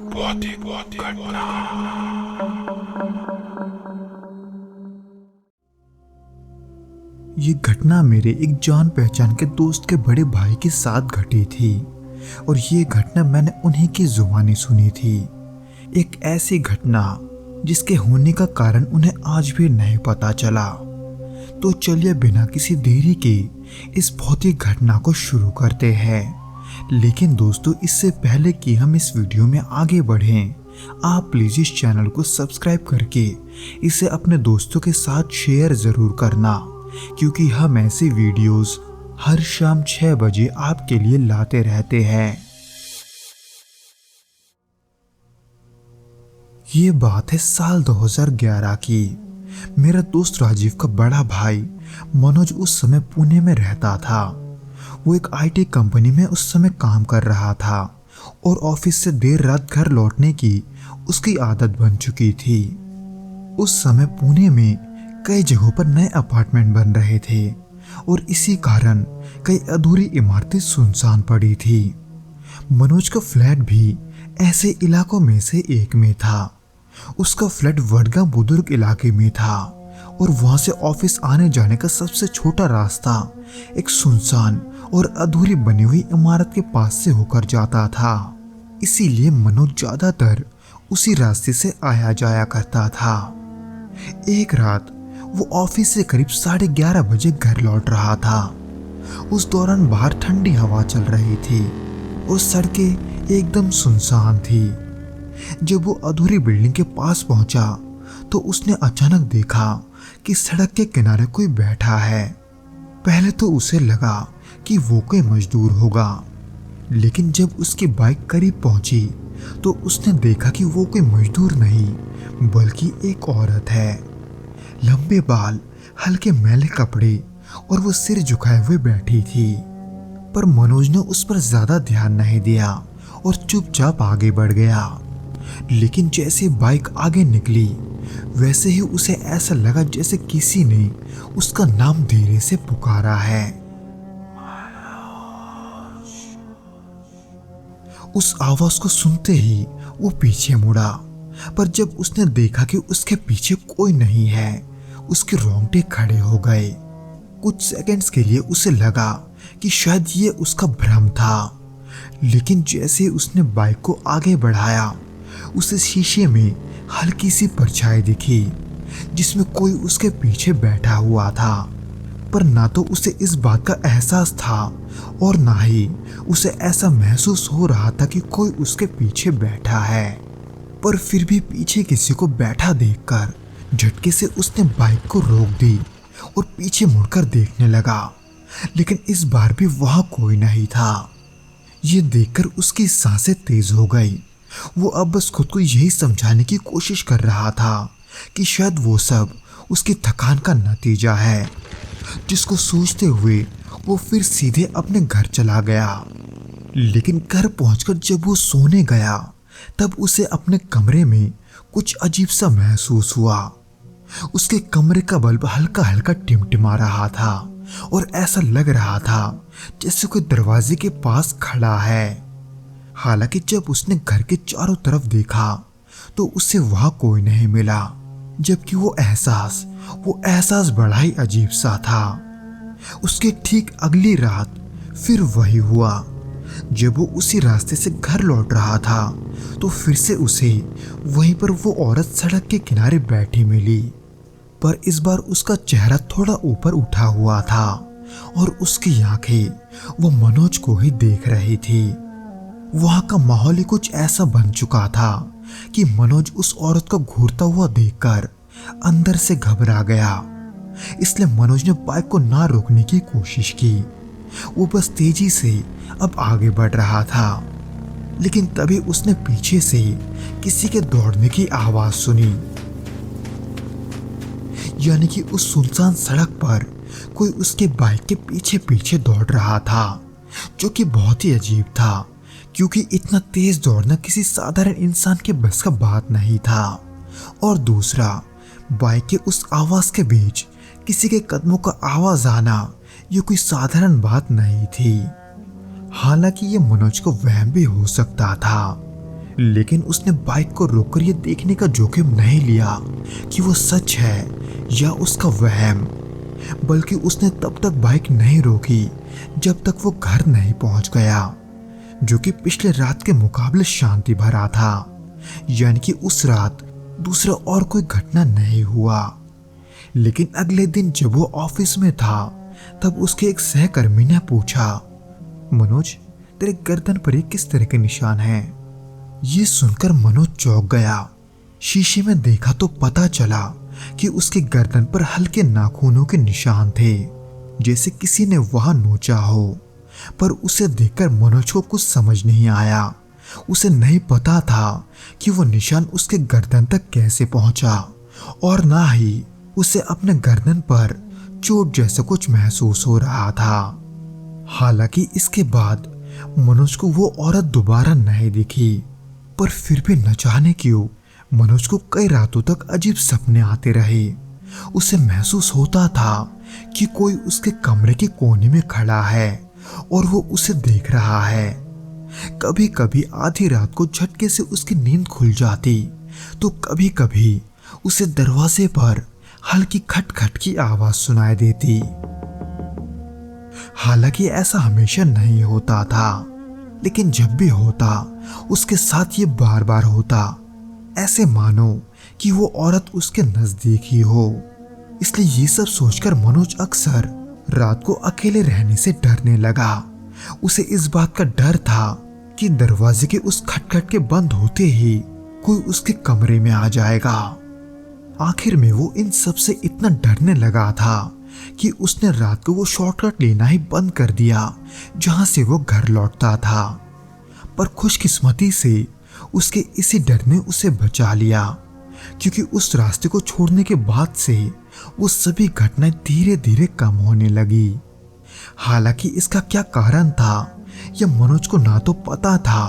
बहुत ही घटना। ये घटना मेरे एक जान पहचान के दोस्त के बड़े भाई के साथ घटी थी और ये घटना मैंने उन्हीं की जुबानी सुनी थी। एक ऐसी घटना जिसके होने का कारण उन्हें आज भी नहीं पता चला। तो चलिए बिना किसी देरी के इस भौतिक घटना को शुरू करते हैं। लेकिन दोस्तों, इससे पहले कि हम इस वीडियो में आगे बढ़ें, आप प्लीज इस चैनल को सब्सक्राइब करके इसे अपने दोस्तों के साथ शेयर जरूर करना, क्योंकि हम ऐसे वीडियोस हर शाम 6 बजे आपके लिए लाते रहते हैं। ये बात है साल 2011 की। मेरा दोस्त राजीव का बड़ा भाई मनोज उस समय पुणे में रहता था। वो एक आईटी कंपनी में उस समय काम कर रहा था और ऑफिस से देर रात घर लौटने की उसकी आदत बन चुकी थी। उस समय पुणे में कई जगहों पर नए अपार्टमेंट बन रहे थे और इसी कारण कई अधूरी इमारतें सुनसान पड़ी थी। मनोज का फ्लैट भी ऐसे इलाकों में से एक में था। उसका फ्लैट वडगांव बुजुर्ग इलाके में था और वहां से ऑफिस आने जाने का सबसे छोटा रास्ता एक सुनसान और अधूरी बनी हुई इमारत के पास से होकर जाता था। इसीलिए मनोज ज्यादातर उसी रास्ते से आया जाया करता था। एक रात वो ऑफिस से करीब 11:30 बजे घर लौट रहा था। उस दौरान बाहर ठंडी हवा चल रही थी और सड़कें एकदम सुनसान थी। जब वो अधूरी बिल्डिंग के पास पहुंचा तो उसने अचानक देखा कि सड़क के किनारे कोई बैठा है। पहले तो उसे लगा कि वो कोई मजदूर होगा, लेकिन जब उसकी बाइक करीब पहुंची तो उसने देखा कि वो कोई मजदूर नहीं बल्कि एक औरत है। लंबे बाल, हल्के मैले कपड़े और वो सिर झुकाए हुए बैठी थी। पर मनोज ने उस पर ज्यादा ध्यान नहीं दिया और चुपचाप आगे बढ़ गया। लेकिन जैसे बाइक आगे निकली वैसे ही उसे ऐसा लगा जैसे किसी ने उसका नाम धीरे से पुकारा है। उस आवाज को सुनते ही वो पीछे मुड़ा, पर जब उसने देखा कि उसके पीछे कोई नहीं है, उसके रोंगटे खड़े हो गए। कुछ सेकंड्स के लिए उसे लगा कि शायद ये उसका भ्रम था, लेकिन जैसे उसने बाइक को आगे बढ़ाया उसे शीशे में हल्की सी परछाई दिखी जिसमें कोई उसके पीछे बैठा हुआ था। पर ना तो उसे इस बात का एहसास था और ना ही उसे ऐसा महसूस हो रहा था कि कोई उसके पीछे बैठा है। पर फिर भी पीछे किसी को बैठा देखकर झटके से उसने बाइक को रोक दी और पीछे मुड़कर देखने लगा, लेकिन इस बार भी वहां कोई नहीं था। ये देखकर उसकी सांसें तेज हो गई। वो अब बस खुद को यही समझाने की कोशिश कर रहा था कि शायद वो सब उसकी थकान का नतीजा है, जिसको सोचते हुए वो फिर सीधे अपने घर चला गया। लेकिन घर पहुंचकर जब वो सोने गया तब उसे अपने कमरे में कुछ अजीब सा महसूस हुआ। उसके कमरे का बल्ब हल्का हल्का टिमटिमा रहा था और ऐसा लग रहा था जैसे कोई दरवाजे के पास खड़ा है। हालांकि जब उसने घर के चारों तरफ देखा तो उसे वहां कोई नहीं मिला, जबकि वो एहसास बड़ा ही अजीब सा था। उसके ठीक अगली रात फिर वही हुआ। जब वो उसी रास्ते से घर लौट रहा था तो फिर से उसे वहीं पर वो औरत सड़क के किनारे बैठी मिली, पर इस बार उसका चेहरा थोड़ा ऊपर उठा हुआ था और उसकी आंखें वो मनोज को ही देख रही थी। वहां का माहौल ही कुछ ऐसा बन चुका था कि मनोज उस औरत को घूरता हुआ देखकर अंदर से घबरा गया। इसलिए मनोज ने बाइक को ना रोकने की कोशिश की। वो बस तेजी से अब आगे बढ़ रहा था, लेकिन तभी उसने पीछे से किसी के दौड़ने की आवाज सुनी। यानी कि उस सुनसान सड़क पर कोई उसके बाइक के पीछे पीछे दौड़ रहा था, जो कि बहुत ही अजीब था, क्योंकि इतना तेज दौड़ना किसी साधारण इंसान के बस का बात नहीं था। और दूसरा, बाइक के उस आवाज के बीच किसी के कदमों का आवाज आना ये कोई साधारण बात नहीं थी। हालांकि ये मनोज को वहम भी हो सकता था, लेकिन उसने बाइक को रोककर यह देखने का जोखिम नहीं लिया कि वो सच है या उसका वहम, बल्कि उसने तब तक बाइक नहीं रोकी जब तक वो घर नहीं पहुंच गया, जो कि पिछले रात के मुकाबले शांति भरा था। यानी कि उस रात दूसरा और कोई घटना नहीं हुआ। लेकिन अगले दिन जब वो ऑफिस में था तब उसके एक सहकर्मी ने पूछा, मनोज, तेरे गर्दन पर ये किस तरह के निशान हैं? ये सुनकर मनोज चौंक गया। शीशे में देखा तो पता चला कि उसके गर्दन पर हल्के नाखूनों के निशान थे, जैसे किसी ने वहां नोचा हो। पर उसे देखकर मनोज को कुछ समझ नहीं आया। उसे नहीं पता था कि वो निशान उसके गर्दन तक कैसे पहुंचा, और ना ही उसे अपने गर्दन पर चोट जैसा कुछ महसूस हो रहा था। हालांकि इसके बाद मनोज को वो औरत दोबारा नहीं दिखी, पर फिर भी न जाने क्यों मनोज को कई रातों तक अजीब सपने आते रहे। उसे महसूस होता था कि कोई उसके कमरे के कोने में खड़ा है और वो उसे देख रहा है। कभी कभी आधी रात को झटके से उसकी नींद खुल जाती, तो कभी कभी उसे दरवाजे पर हल्की खटखट की आवाज सुनाई देती। हालांकि ऐसा हमेशा नहीं होता था, लेकिन जब भी होता उसके साथ ये बार बार होता, ऐसे मानो कि वो औरत उसके नजदीक ही हो। इसलिए ये सब सोचकर मनोज अक्सर रात को अकेले रहने से डरने लगा। उसे इस बात का डर था कि दरवाजे के उस खटखट के बंद होते ही कोई उसके कमरे में आ जाएगा। आखिर में वो इन सब से इतना डरने लगा था कि उसने रात को वो शॉर्टकट लेना ही बंद कर दिया जहां से वो घर लौटता था। पर खुशकिस्मती से उसके इसी डर ने उसे बचा लिया, क्योंकि उस रास्ते को छोड़ने के बाद से वो सभी घटनाएं धीरे धीरे कम होने लगी। हालांकि इसका क्या कारण था यह मनोज को ना तो पता था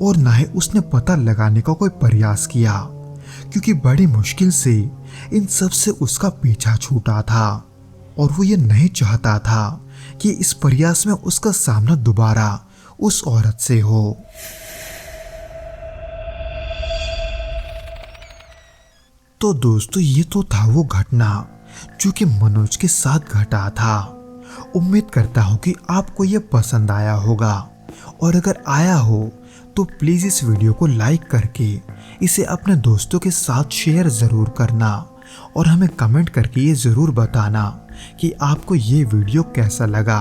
और ना ही उसने पता लगाने का कोई प्रयास किया, क्योंकि बड़ी मुश्किल से इन सब से उसका पीछा छूटा था और वो ये नहीं चाहता था कि इस प्रयास में उसका सामना दोबारा उस औरत से हो। तो दोस्तों, ये तो था वो घटना जो कि मनोज के साथ घटा था। उम्मीद करता हूं कि आपको ये पसंद आया होगा, और अगर आया हो तो प्लीज इस वीडियो को लाइक करके इसे अपने दोस्तों के साथ शेयर जरूर करना, और हमें कमेंट करके ये जरूर बताना कि आपको ये वीडियो कैसा लगा।